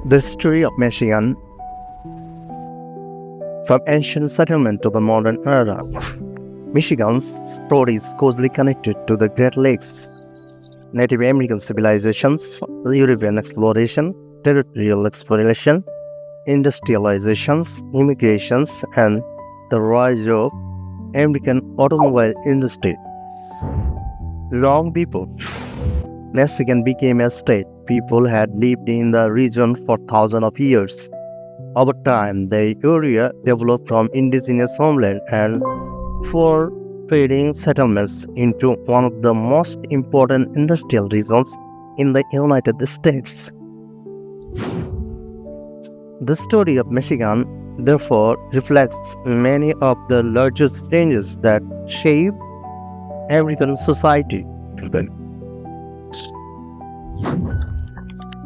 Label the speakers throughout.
Speaker 1: The story of Michigan, from ancient settlement to the modern era. Michigan's story is closely connected to the Great Lakes, Native American civilizations, European exploration, territorial exploration, industrializations, immigrations, and the rise of American automobile industry. Long before Michigan became a state, people had lived in the region for thousands of years. Over time, the area developed from indigenous homeland and fur-trading settlements into one of the most important industrial regions in the United States. The story of Michigan, therefore, reflects many of the largest changes that shape American society.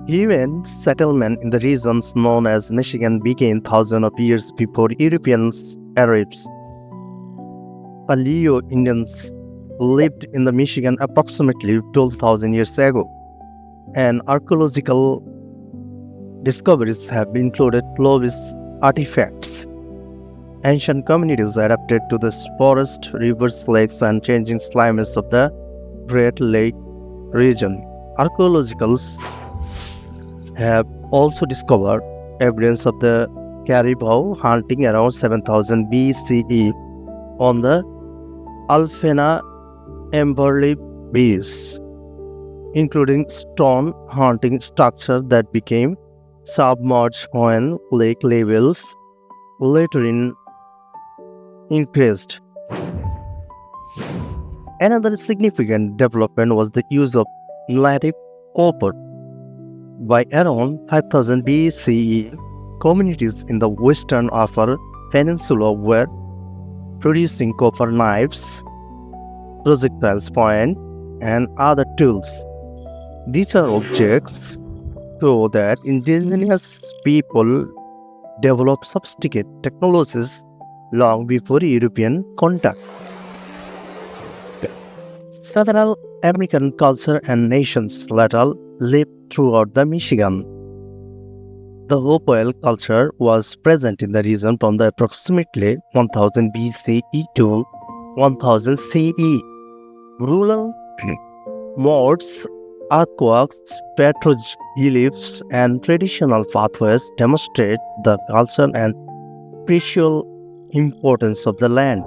Speaker 1: Human settlement in the regions known as Michigan began thousands of years before Europeans arrived. Paleo-Indians lived in the Michigan approximately 12,000 years ago, and archaeological discoveries have included Clovis artifacts. Ancient communities adapted to the forest, rivers, lakes, and changing climates of the Great Lake region. Archaeologists have also discovered evidence of the caribou hunting around 7000 BCE on the Alpena-Amberley Ridge, including stone hunting structure that became submerged when lake levels later increased. Another significant development was the use of native copper. By around 5000 BCE, communities in the western Upper Peninsula were producing copper knives, projectile points, and other tools. These are objects show that indigenous people developed sophisticated technologies long before European contact. Several American cultures and nations later lived throughout the Michigan. The Hopewell culture was present in the region from the approximately 1000 BCE to 1000 CE. Rural modes, earthworks, petroglyphs, and traditional pathways demonstrate the culture and spiritual importance of the land.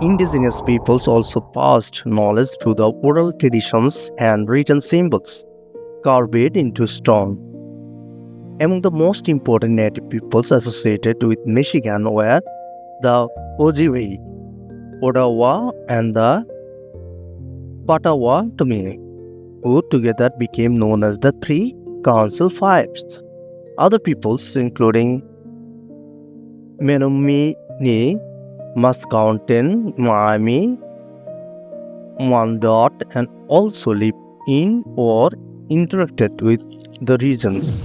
Speaker 1: Indigenous peoples also passed knowledge through the oral traditions and written symbols carved into stone. Among the most important native peoples associated with Michigan were the Ojibwe, Ottawa, and the Potawatomi, who together became known as the Three Council Tribes. Other peoples, including Menominee, Muscountine, Miami, Wyandotte, and also lived in or interacted with the regions.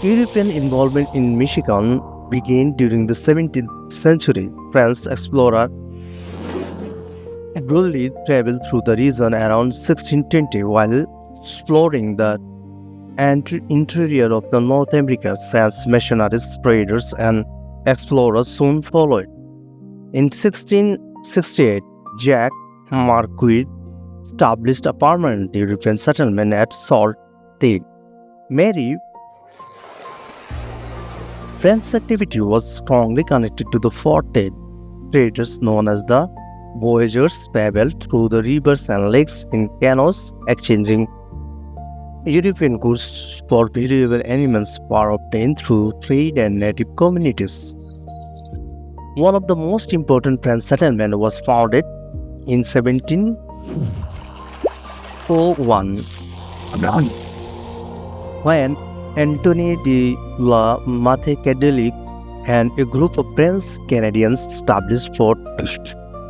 Speaker 1: European involvement in Michigan began during the 17th century. French explorer Bruley traveled through the region around 1620 while exploring the interior of the North America. French missionaries, traders, and explorers soon followed. In 1668, Jacques Marquis established a permanent European settlement at Sault Ste. Marie. French activity was strongly connected to the fur trade. Traders known as the voyageurs traveled through the rivers and lakes in canoes, exchanging European goods for valuable animals were obtained through trade and native communities. One of the most important French settlements was founded in 1701 when Antoine de la Mathé-Catholique and a group of French Canadians established Fort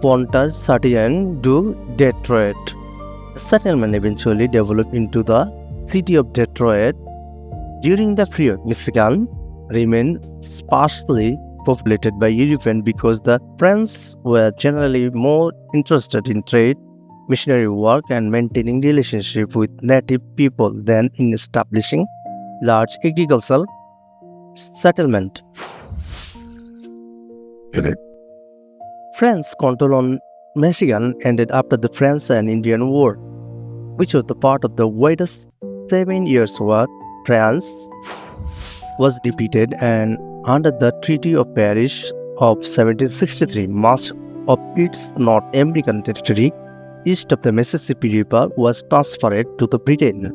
Speaker 1: Pointe-Saint du Detroit. The settlement eventually developed into the city of Detroit. During the period, Michigan remained sparsely populated by Europeans because the French were generally more interested in trade missionary work and maintaining relationship with native people than in establishing large agricultural settlement. French control on Michigan ended after the French and Indian War, which was the part of the widest 7 years war. France was defeated, and under the Treaty of Paris of 1763, much of its North American territory east of the Mississippi River was transferred to the Britain.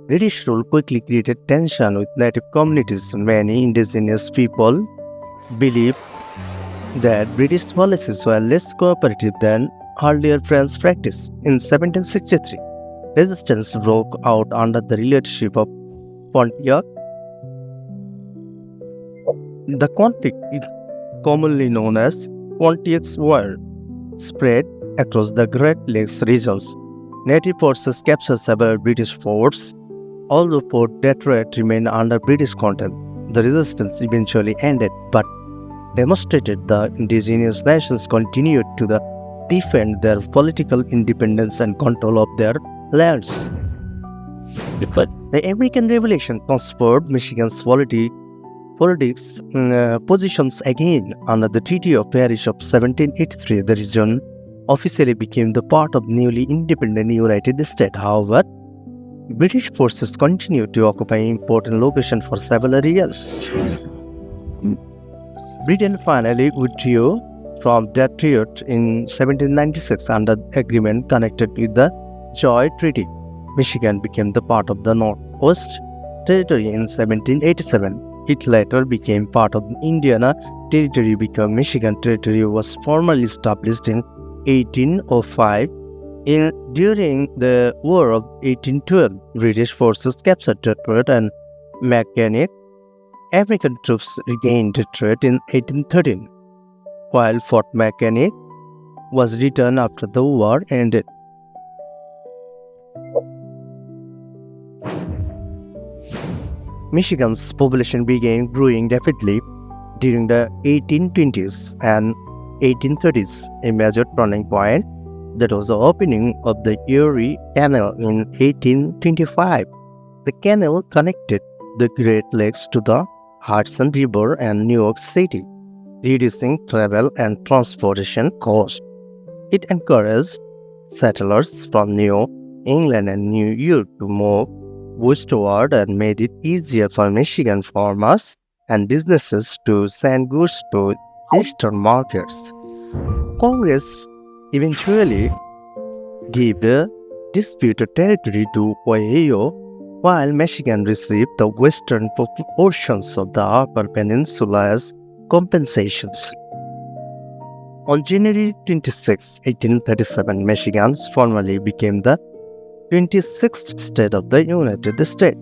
Speaker 1: British rule quickly created tension with native communities. Many indigenous people believed that British policies were less cooperative than earlier French practice. In 1763, resistance broke out under the leadership of Pontiac. The conflict, commonly known as Pontiac's War, spread across the Great Lakes regions. Native forces captured several British forts. Although Fort Detroit remained under British control, the resistance eventually ended, but demonstrated the indigenous nations continued to defend their political independence and control of their lands. But the American Revolution transferred Michigan's politics positions again. Under the Treaty of Paris of 1783, the region officially became the part of newly independent United States. However, British forces continued to occupy important locations for several years. Britain finally withdrew from Detroit in 1796 under agreement connected with the Joy Treaty. Michigan became the part of the Northwest Territory in 1787. It later became part of Indiana Territory because Michigan Territory was formally established in 1805. During the War of 1812, British forces captured Detroit and Mechanic. American troops regained Detroit in 1813, while Fort Mechanic was returned after the war ended. Michigan's population began growing rapidly during the 1820s and 1830s, a major turning point. That was the opening of the Erie Canal in 1825. The canal connected the Great Lakes to the Hudson River and New York City, reducing travel and transportation costs. It encouraged settlers from New England and New York to move westward and made it easier for Michigan farmers and businesses to send goods to eastern markets. Congress eventually gave the disputed territory to Ohio, while Michigan received the western portions of the Upper Peninsula as compensations. On January 26, 1837, Michigan formally became the 26th state of the United States.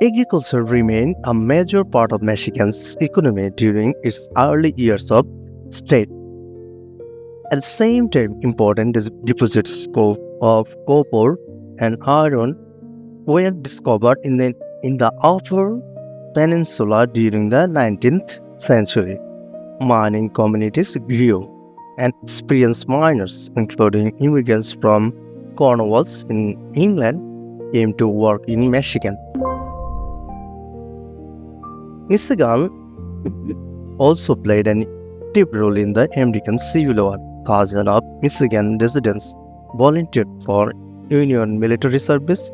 Speaker 1: Agriculture remained a major part of Michigan's economy during its early years of state. At the same time, important deposits of copper and iron were discovered in the Upper Peninsula during the 19th century. Mining communities grew, and experienced miners, including immigrants from Cornwall in England, came to work in Michigan. Michigan also played an active role in the American Civil War. Thousands of Michigan residents volunteered for Union military service.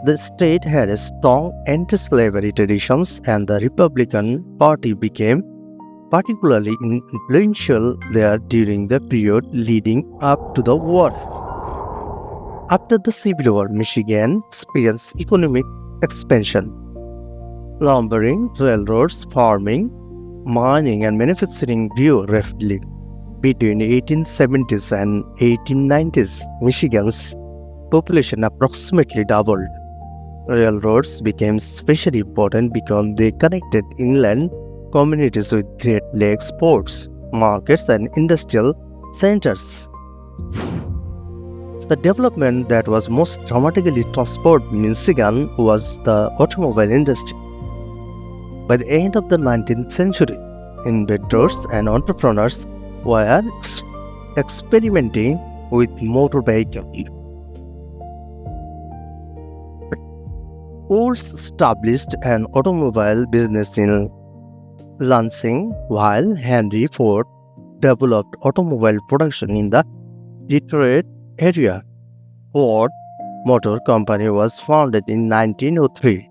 Speaker 1: The state had strong anti-slavery traditions, and the Republican Party became particularly influential there during the period leading up to the war. After the Civil War, Michigan experienced economic expansion. Lumbering, railroads, farming, mining, and manufacturing grew rapidly. Between the 1870s and 1890s, Michigan's population approximately doubled. Railroads became especially important because they connected inland communities with Great Lakes ports, markets, and industrial centers. The development that was most dramatically transformed Michigan was the automobile industry. By the end of the 19th century, inventors and entrepreneurs were experimenting with motor vehicles. Olds established an automobile business in Lansing, while Henry Ford developed automobile production in the Detroit area. Ford Motor Company was founded in 1903,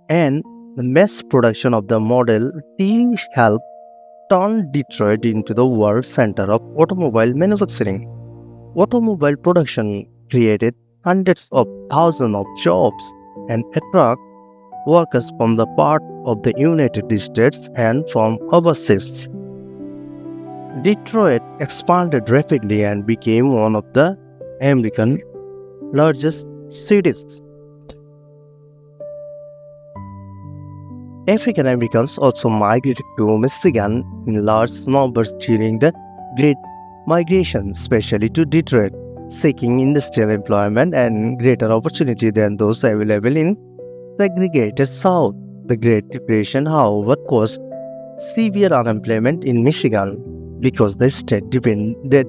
Speaker 1: and the mass production of the Model T helped turn Detroit into the world center of automobile manufacturing. Automobile production created hundreds of thousands of jobs and attracted workers from the part of the United States and from overseas. Detroit expanded rapidly and became one of the American largest cities. African Americans also migrated to Michigan in large numbers during the Great Migration, especially to Detroit, seeking industrial employment and greater opportunity than those available in segregated South. The Great Depression, however, caused severe unemployment in Michigan because the state depended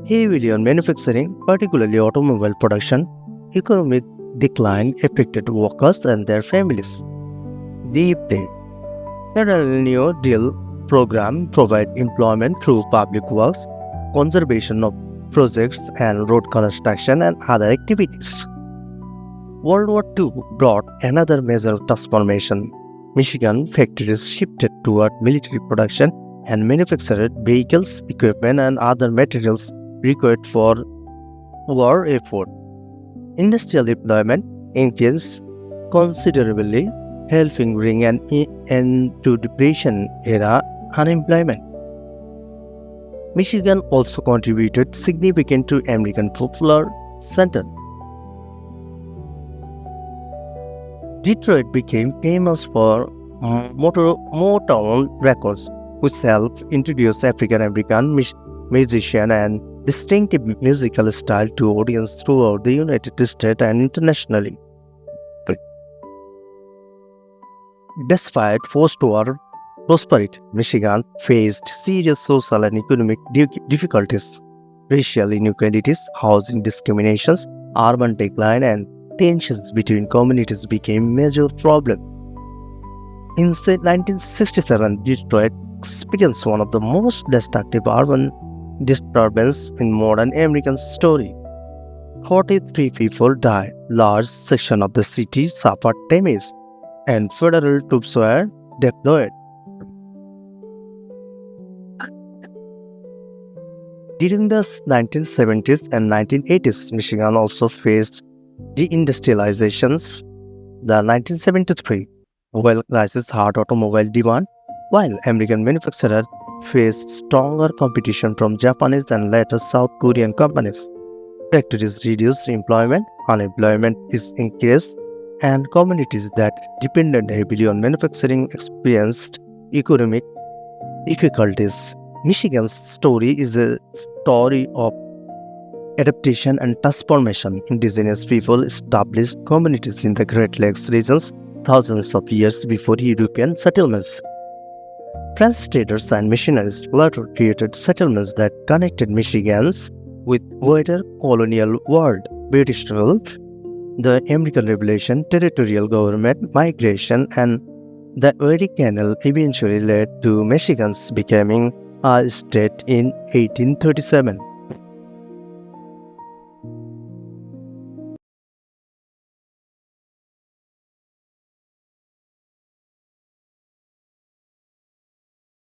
Speaker 1: heavily on manufacturing, particularly automobile production. Economic decline affected workers and their families deeply. Federal New Deal program provide employment through public works, conservation of projects, and road construction and other activities. World War II brought another major transformation. Michigan factories shifted toward military production and manufactured vehicles, equipment, and other materials required for war effort. Industrial employment increased considerably, helping bring an end to Depression-era unemployment. Michigan also contributed significantly to American Popular Center. Detroit became famous for Motown records, which helped introduce African American musicians and distinctive musical style to audiences throughout the United States and internationally. Despite post-war prosperity, Michigan faced serious social and economic difficulties. Racial inequalities, housing discriminations, urban decline, and tensions between communities became major problems. In 1967, Detroit experienced one of the most destructive urban disturbances in modern American story. 43 people died, large sections of the city suffered damage, and federal troops were deployed. During the 1970s and 1980s, Michigan also faced deindustrializations. The 1973 oil crisis hurt automobile demand, while American manufacturers faced stronger competition from Japanese and later South Korean companies. Factories reduced employment, unemployment is increased, and communities that depended heavily on manufacturing experienced economic difficulties. Michigan's story is a story of adaptation and transformation. Indigenous people established communities in the Great Lakes regions thousands of years before European settlements. French traders and missionaries later created settlements that connected Michigans with wider colonial world. British rule, the American Revolution, territorial government, migration, and the Erie Canal eventually led to Michigan's becoming a state in 1837.